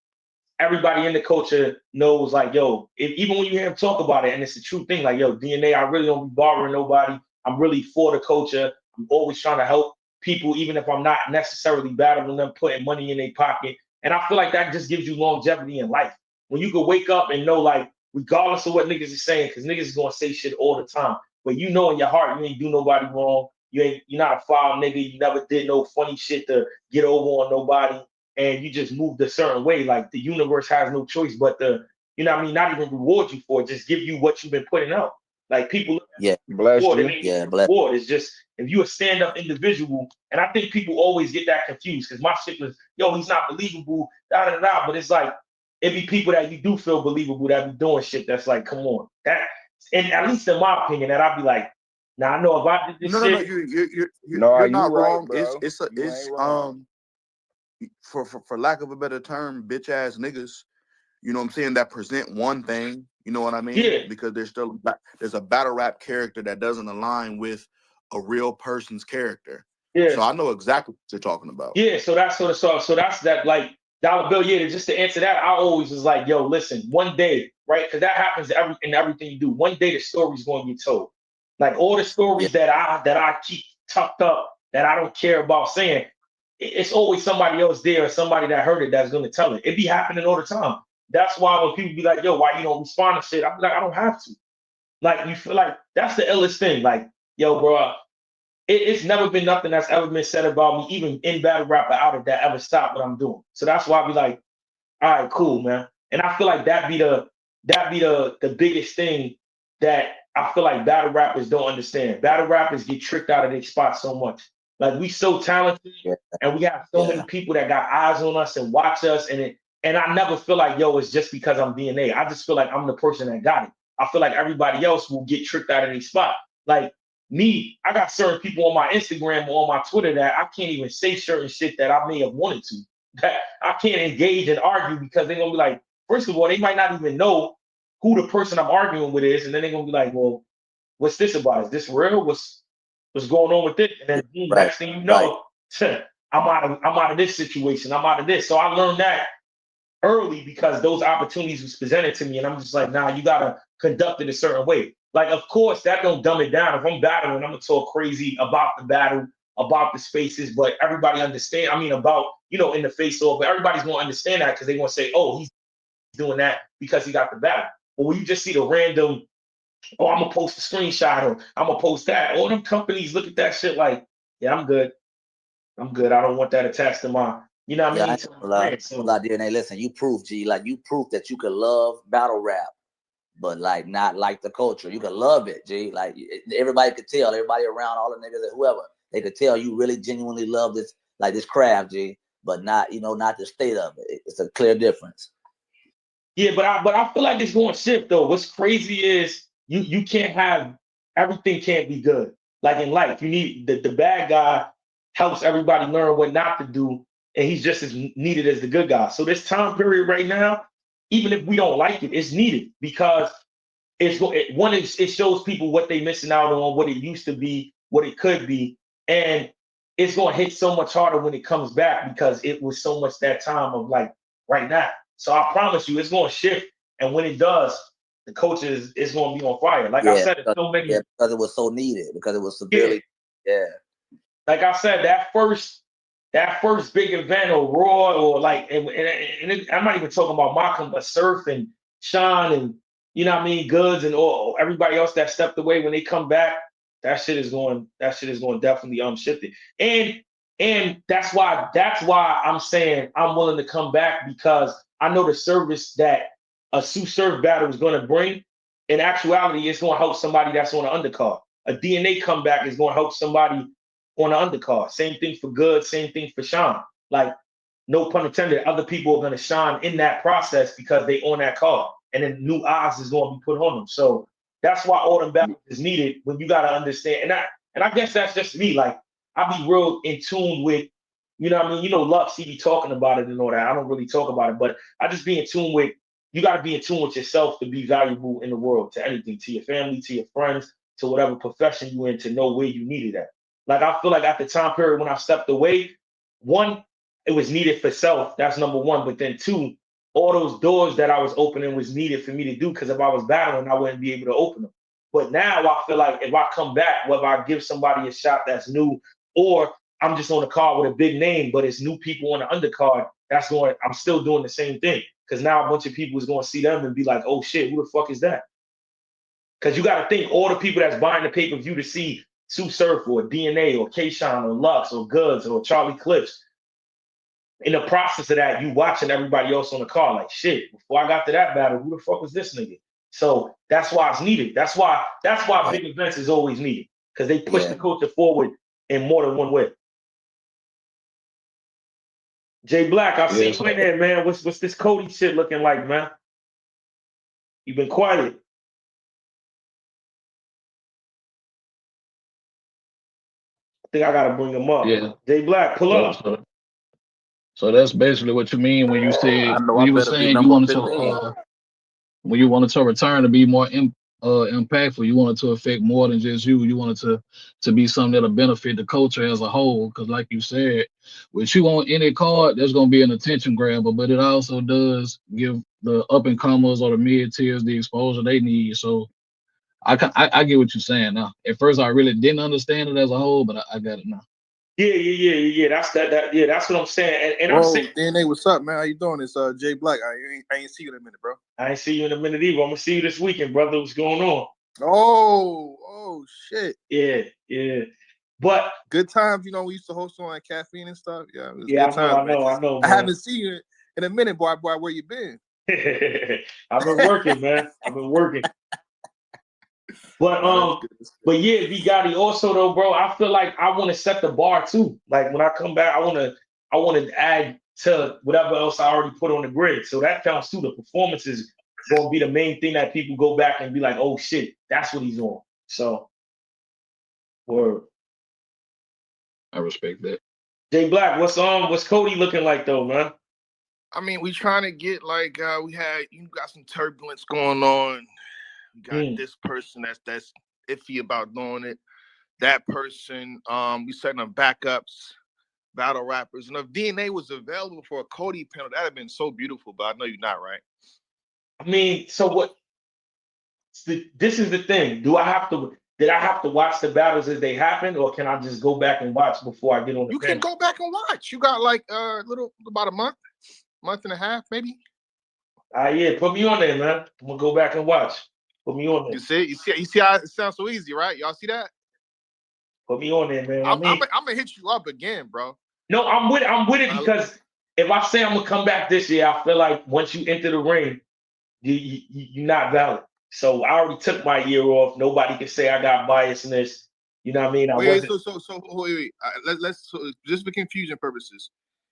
everybody in the culture knows, like, yo, even when you hear him talk about it, and it's a true thing, like, yo, DNA, I really don't be bothering nobody. I'm really for the culture. I'm always trying to help people, even if I'm not necessarily battling them, putting money in their pocket. And I feel like that just gives you longevity in life. When you can wake up and know, like, regardless of what niggas is saying, because niggas is gonna say shit all the time, but you know in your heart you ain't do nobody wrong. You're not a foul nigga. You never did no funny shit to get over on nobody, and you just moved a certain way. Like the universe has no choice but to, you know what I mean, not even reward you for it, just give you what you've been putting out. Like people look at Bless reward, it you. ain't even a reward. It's just if you're a stand-up individual, and I think people always get that confused because my shit was, yo, he's not believable, da da da. But it's like it be people that you do feel believable that be doing shit that's like, come on. That, and at least in my opinion, that I'd be like, now I know if I did this No, shit. No, you're you not right, wrong. bro. It's You ain't wrong. for lack of a better term, bitch ass niggas. You know what I'm saying? That present one thing. You know what I mean? Yeah. Because there's a battle rap character that doesn't align with a real person's character. Yeah. So I know exactly what you're talking about. Yeah, so that's sort of so that's that like Dollar Bill. Yeah, just to answer that, I always was like, yo, listen, one day, right? Because that happens in everything you do. One day the story's going to get told. Like all the stories that I keep tucked up that I don't care about saying, it's always somebody else there or somebody that heard it that's going to tell it. It be happening all the time. That's why when people be like, yo, why you don't respond to shit? I'm like, I don't have to. Like you feel like that's the illest thing. Like, yo, bro, it's never been nothing that's ever been said about me, even in battle rap or out of that, ever stopped what I'm doing. So that's why I be like, all right, cool, man. And I feel like that be the biggest thing that I feel like battle rappers don't understand. Battle rappers get tricked out of their spot so much. Like we so talented, and we have so many people that got eyes on us and watch us, and I never feel like, yo, it's just because I'm DNA. I just feel like I'm the person that got it. I feel like everybody else will get tricked out of their spot. Like me, I got certain people on my Instagram or on my Twitter that I can't even say certain shit that I may have wanted to that I can't engage and argue because they're gonna be like, first of all, they might not even know who the person I'm arguing with is, and then they're gonna be like, well, what's this about? Is this real? What's going on with it? And then boom, Right. next thing you Right. know, I'm out of this situation. I'm out of this. So I learned that early because those opportunities was presented to me, and I'm just like, nah, you gotta conduct it a certain way. Like, of course, that don't dumb it down. If I'm battling, I'm gonna talk crazy about the battle, about the spaces, but everybody understand. I mean, about in the face off, but everybody's gonna understand that because they gonna say, oh, he's doing that because he got the battle. But when you just see the random, oh, I'm gonna post a screenshot or I'm gonna post that, all them companies look at that shit like, yeah, I'm good. I'm good. I don't want that attached to my, you know what I Yeah, mean? I To ain't my gonna lie. brand. So Lie, DNA. Listen, you proof, G. Like you proof that you could love battle rap, but like not like the culture. You could love it, G. Like everybody could tell, everybody around, all the niggas, whoever, they could tell you really genuinely love this, like this craft, G. But not, not the state of it. It's a clear difference. yeah, but I feel like it's going to shift though. What's crazy is you can't have everything can't be good. Like in life, you need the bad guy helps everybody learn what not to do, and he's just as needed as the good guy. So this time period right now, even if we don't like it, it's needed because it shows people what they missing out on, what it used to be, what it could be, and it's going to hit so much harder when it comes back because it was so much that time of like right now. So I promise you, it's going to shift, and when it does, the coach is going to be on fire. Like I Yeah, said, so many. because it was so needed, because it was Yeah, severely, yeah. like I said, that first big event or Raw or like, I'm not even talking about Malcolm, but Surf and Sean and you know what I mean, Goods and all everybody else that stepped away when they come back. That shit is going definitely shift it. And that's why I'm saying I'm willing to come back because I know the service that a Sue Surf battle is going to bring. In actuality, it's going to help somebody that's on the undercard. A DNA comeback is going to help somebody on the undercard. Same thing for Good, same thing for Sean. Like, no pun intended, other people are going to shine in that process because they own that card. And then new eyes is going to be put on them. So that's why all them battles is needed when you got to understand. And I guess that's just me. Like, I be real in tune with, you know what I mean? Lux, he be talking about it and all that. I don't really talk about it, but I just be in tune with, you got to be in tune with yourself to be valuable in the world, to anything, to your family, to your friends, to whatever profession you in, to know where you need it at. Like I feel like at the time period when I stepped away, one, it was needed for self. That's number one. But then two, all those doors that I was opening was needed for me to do because if I was battling, I wouldn't be able to open them. But now I feel like if I come back, whether I give somebody a shot that's new or I'm just on the card with a big name, but it's new people on the undercard, I'm still doing the same thing. Because now a bunch of people is going to see them and be like, oh shit, who the fuck is that? Because you got to think all the people that's buying the pay-per-view to see Sue Surf or DNA or Kayshawn or Lux or Goods or Charlie Clips. In the process of that, you watching everybody else on the card like shit. Before I got to that battle, who the fuck was this nigga? So that's why it's needed. That's why big events is always needed because they push the culture forward in more than one way. Jay Black, I see you in there, man. What's this Cody shit looking like, man? You've been quiet. I think I gotta bring him up. Yeah. Jay Black, pull up. So that's basically what you mean when you said I know when I you were better be saying you number wanted 15. to when you wanted to return to be more impactful. You wanted to affect more than just you. You wanted to be something that'll benefit the culture as a whole. Because like you said, with you on any card, there's gonna be an attention grabber, but it also does give the up and comers or the mid tiers the exposure they need. So I get what you're saying now. At first, I really didn't understand it as a whole, but I got it now. Yeah. That's what I'm saying. And I'm Whoa, saying, DNA, what's up, man? How you doing? It's Jay Black. I ain't see you in a minute, bro. I ain't see you in a minute either. I'm gonna see you this weekend, brother. What's going on? Oh shit. Yeah. But Good times, we used to host on like Caffeine and stuff. Yeah, it was yeah, good times, man. I know, I man. haven't seen you in a minute, boy. Where you been? I've been working, man. I've been working. But but yeah, V Gotti also though, bro, I feel like I want to set the bar too. Like when I come back, I want to add to whatever else I already put on the grid. So that counts too. The performance is gonna be the main thing that people go back and be like, oh shit, that's what he's on. So word. I respect that. Jay Black, what's Cody looking like though, man? I mean, we trying to get like you got some turbulence going on. You got this person that's iffy about doing it. That person, we setting up backups, battle rappers. And if DNA was available for a Cody panel, that'd have been so beautiful. But I know you're not, right? I mean, so what? This is the thing. Did I have to watch the battles as they happen, or can I just go back and watch before I get on the You panel? can go back and watch. You got like about a month and a half, maybe. Yeah, put me on there, man. I'm gonna go back and watch. Put me on there. You see how it sounds so easy, right? Y'all see that? Put me on there, man. I'm gonna hit you up again, bro. No, I'm with it because if I say I'm gonna come back this year, I feel like once you enter the ring, you're not valid. So I already took my year off. Nobody can say I got biasness. You know what I mean? Wait, let's just for confusion purposes.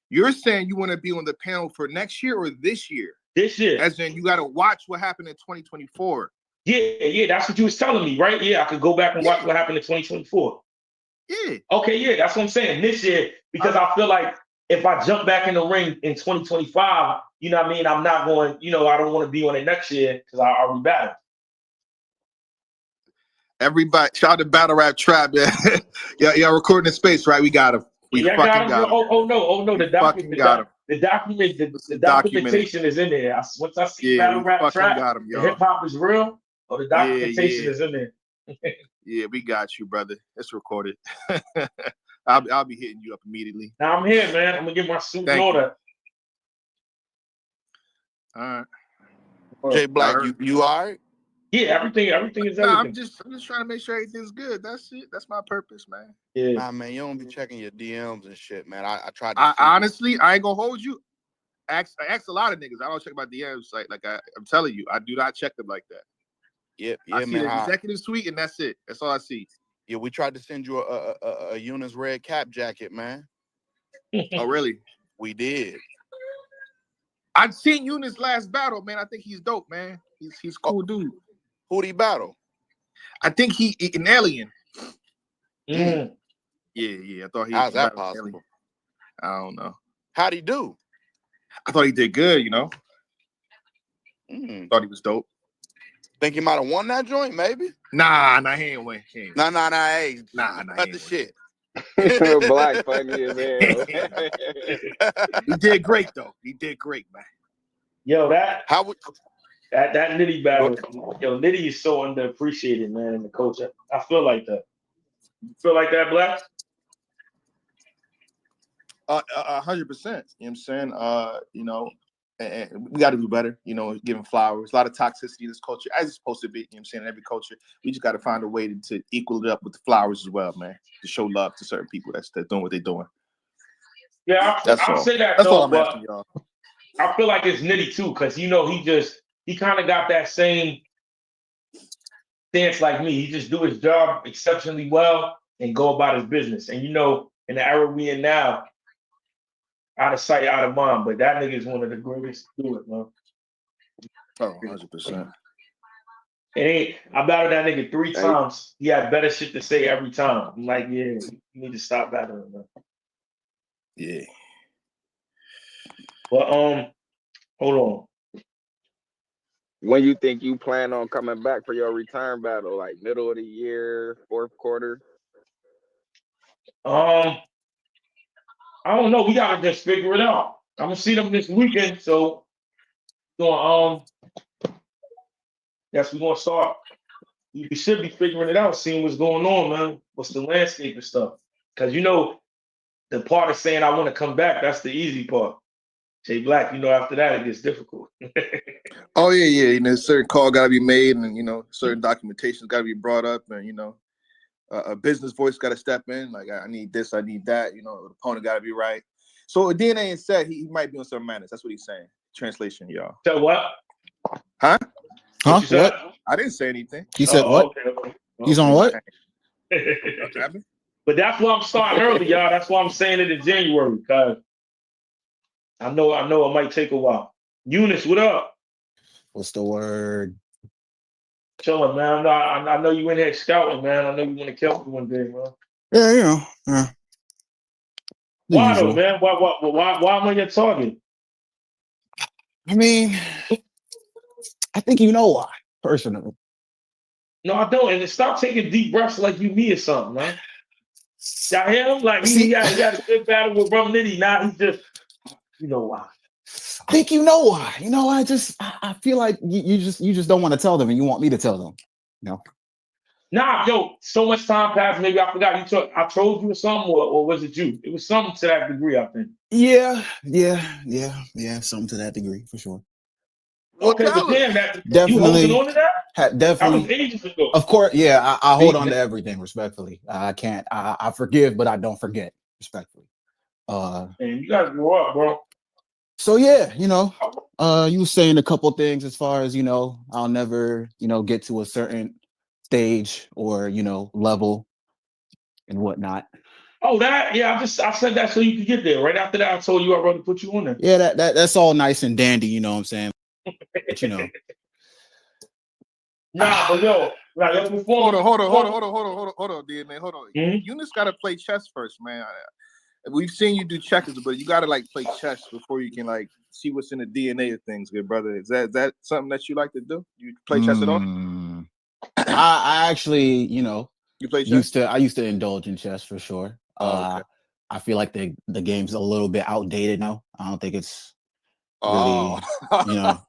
You're saying you want to be on the panel for next year or this year? This year. As in, you got to watch what happened in 2024. Yeah, that's what you was telling me, right? Yeah, I could go back and watch what happened in 2024. Yeah. Okay, yeah, that's what I'm saying. This year, because I feel like if I jump back in the ring in 2025, you know what I mean? I'm not going, I don't want to be on it next year because I already battled. Everybody, shout out to Battle Rap Trap. Yeah, y'all recording in space, right? We got him. We fucking got him. Oh no, the documentation is in there. Once I see Battle Rap Trap, hip hop is real. Oh, the documentation is in there. Yeah, we got you, brother. It's recorded. I'll be hitting you up immediately. Now I'm here, man. I'm gonna get my suit in order. All right. Jay Black, you all right? Yeah, everything is everything. I'm just trying to make sure everything's good. That's it. That's my purpose, man. Yeah. Nah, man, you don't be checking your DMs and shit, man. I tried. Honestly, I ain't gonna hold you. I ask a lot of niggas. I don't check my DMs. Like I'm telling you, I do not check them like that. Yeah, I see the executive tweet, and that's it. That's all I see. Yeah, we tried to send you a Eunice red cap jacket, man. Oh, really? We did. I've seen Eunice last battle, man. I think he's dope, man. He's cool dude. Who'd he battle? I think he an alien. Yeah. I thought he. How's that possible? Alien. I don't know. How'd he do? I thought he did good. Thought he was dope. Think he might have won that joint, maybe? Nah, he ain't win. Nah, hey. Nah, cut the shit. Black funny as hell. He did great though. He did great, man. Yo, that Nitty battle. What? Yo, Nitty is so underappreciated, man, in the culture. I feel like that. You feel like that, Black? 100%. You know what I'm saying? And we got to do better, giving flowers. A lot of toxicity in this culture, as it's supposed to be, in every culture. We just got to find a way to equal it up with the flowers as well, man, to show love to certain people that's doing what they're doing. Yeah, I'll say that. That's though, all I'm asking y'all. I feel like it's Nitty too, because he kind of got that same stance like me. He just do his job exceptionally well and go about his business. And in the era we in now, out of sight, out of mind. But that nigga is one of the greatest to do it, man. Oh, 100%. I battled that nigga 3 times. He had better shit to say every time. I'm like, yeah, you need to stop battling, man. Yeah. But hold on. When you think you plan on coming back for your return battle, like middle of the year, fourth quarter? I don't know. We gotta just figure it out. I'm gonna see them this weekend, so yes, we're gonna start. We should be figuring it out, seeing what's going on, man. What's the landscape and stuff? Because the part of saying I want to come back, that's the easy part. Jay Black, after that it gets difficult. Oh yeah. Certain call got to be made, and certain documentation got to be brought up, and a business voice got to step in. Like, I need this, I need that. The opponent got to be right. So DNA said he might be on some madness. That's what he's saying. Translation, y'all. So what? Huh? What? I didn't say anything. He said what? Okay. He's on what? But that's why I'm starting early, y'all. That's why I'm saying it in January, because I know it might take a while. Eunice, what up? What's the word? Chilling, man. I know you in here scouting, man. I know you want to kill me one day, man. Yeah, Why though, usual. man? Why am I your target? I mean, I think you know why, personally. No, I don't. And stop taking deep breaths like you me or something, man. Y'all hear him? Like he See, got a good battle with Rum Nitty. Now he's just, you know why? I think you know why. You know, I feel like you just don't want to tell them, and you want me to tell them. You know. Nah, yo, so much time passed. Maybe I forgot. I told you or something, or was it you? It was something to that degree, I think. Yeah. Something to that degree for sure. Well, Okay, but tell us. damn, that you holding Definitely, on to that? That was definitely. ages ago. Of course, yeah. I hold See, on to everything respectfully. I can't. I forgive, but I don't forget respectfully. man, you gotta grow up, bro. So yeah, you know, you were saying a couple things as far as, you know, I'll never, you know, get to a certain stage or, you know, level and whatnot. Oh, that yeah. I said that so you could get there. Right after that, I told you I'd rather put you on there. Yeah, that's all nice and dandy, you know what I'm saying? But you know, Nah, but yo, like your Hold performance. on, DNA. Hold on. Mhm. Eunice got to play chess first, man. We've seen you do checkers, but you got to like play chess before you can like see what's in the DNA of things, good brother. Is that something that you like to do? You play chess at all? I actually, you know, You play chess? I used to indulge in chess for sure. Oh, okay. I feel like the game's a little bit outdated now. I don't think it's Oh, really, you know.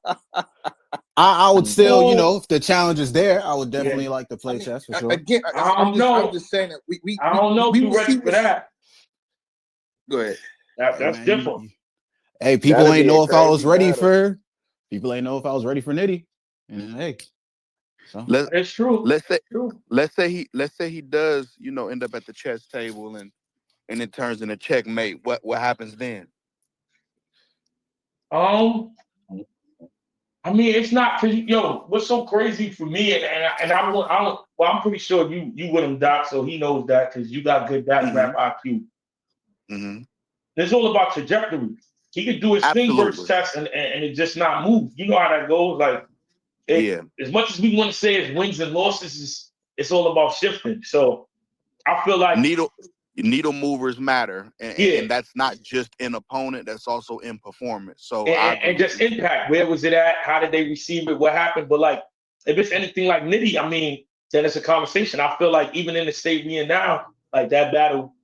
I would still, you Oh, know, if the challenge is there, I would yeah. definitely like to I play mean, chess for sure. again, I don't I'm know. just saying that I don't know if we you will see ready for what's. that. Go ahead. Hey, That's man, different. hey, people That'd ain't be a know if I was crazy ready battle. for Nitty. And hey, so Let's It's true. let's say True. let's say he does, you know, end up at the chess table and it turns into checkmate. What happens then? I mean, it's not because yo. What's so crazy for me, and I don't. Well, I'm pretty sure you with him, Doc, so he knows that because you got good battle Mm-hmm. rap IQ. Mm-hmm. It's all about trajectory. He could do his thing versus Absolutely. chess, and it just not move. You know how that goes. Like it, Yeah. as much as we want to say it's wins and losses, it's all about shifting. So I feel like Needle movers matter, yeah, and that's not just in opponent, that's also in performance. So I agree and with just you. impact. Where was it at? How did they receive it? What happened? But like, if it's anything like Nitty, I mean, then it's a conversation. I feel like even in the state we in now, like that battle,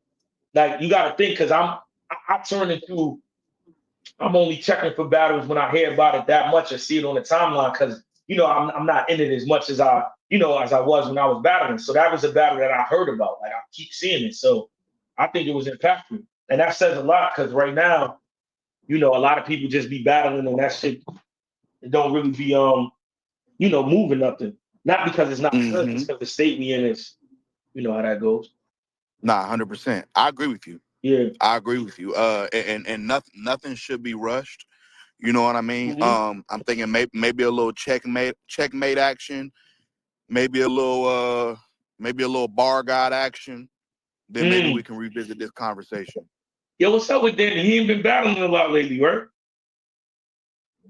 like you got to think because I turn into I'm only checking for battles when I hear about it that much or see it on the timeline because you know I'm not in it as much as as I was when I was battling. So that was a battle that I heard about. Like I keep seeing it. So I think it was impactful. And that says a lot because right now, a lot of people just be battling and that shit it don't really be moving nothing. Not because it's not good, Mm-hmm. just because the state we in is, you know how that goes. Nah, 100%. I agree with you. Yeah. I agree with you. And nothing should be rushed. You know what I mean? Mm-hmm. I'm thinking maybe a little checkmate action, maybe a little bar god action. Then maybe we can revisit this conversation. Yo, what's up with Danny? He ain't been battling a lot lately, right?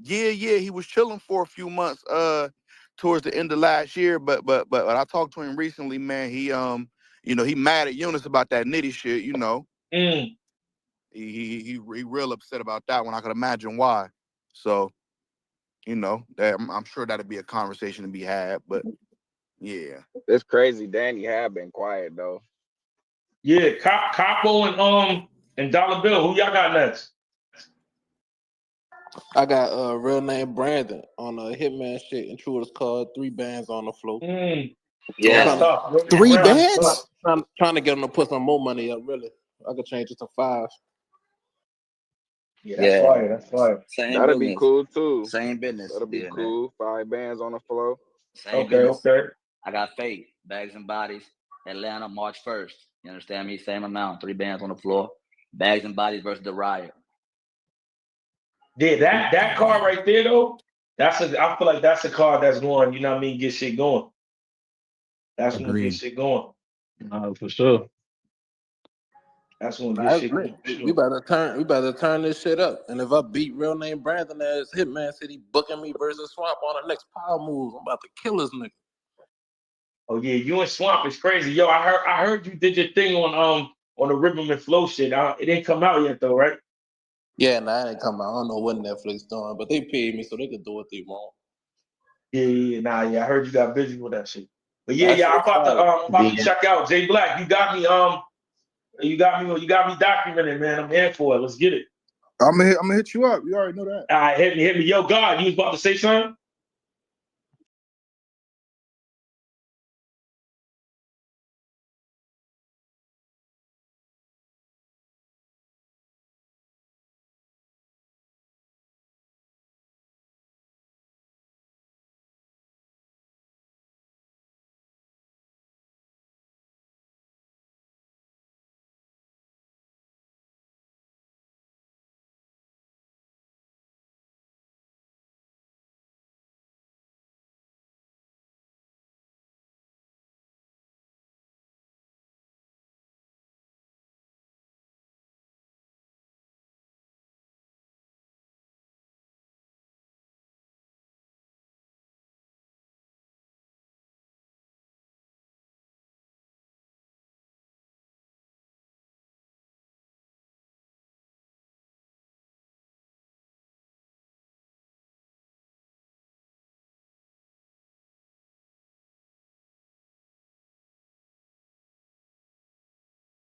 Yeah, he was chilling for a few months towards the end of last year, but I talked to him recently, man. He he mad at Eunice about that Nitty shit, you know. Mm. He real upset about that one. I could imagine why. So, that I'm sure that'd be a conversation to be had, but yeah. It's crazy. Danny have been quiet though. Yeah, Capo and Dollar Bill. Who y'all got next? I got real name Brandon on a Hitman shit. Intruders called 3 bands on the floor. That's Yeah. tough. Real name 3 Brown is tough. bands? Trying to get him to put some more money up. Really, I could change it to 5. Yeah, that's Yeah. fire. That's fire. Same That'd be business. cool too. Same business, That'll be DNA. cool. 5 bands on the floor. Same Okay, business. okay. I got Fate, Bags and Bodies, Atlanta, March 1st. You understand me? Same amount, 3 bands on the floor. Bags and Bodies versus the Riot. Yeah, that card right there though. I feel like that's a card that's going. You know what I mean? Get shit going. That's gonna get Agreed. shit going. For sure. That's gonna get I shit agree. going. For We sure. better turn this shit up. And if I beat real name Brandon as Hitman City booking me versus Swamp on the next power move, I'm about to kill this nigga. Oh yeah, you and Swamp is crazy. Yo, I heard you did your thing on on the Rhythm and Flow shit. It didn't come out yet though, right? Yeah, nah, it ain't come out. I don't know what Netflix doing, but they paid me so they could do what they want. Yeah. I heard you got busy with that shit. But That shit I'm about to fire. I'm about to check out Jay Black. You got me documented, man. I'm here for it. Let's get it. I'm gonna hit you up. You already know that. Hit me. Yo, God, you was about to say something?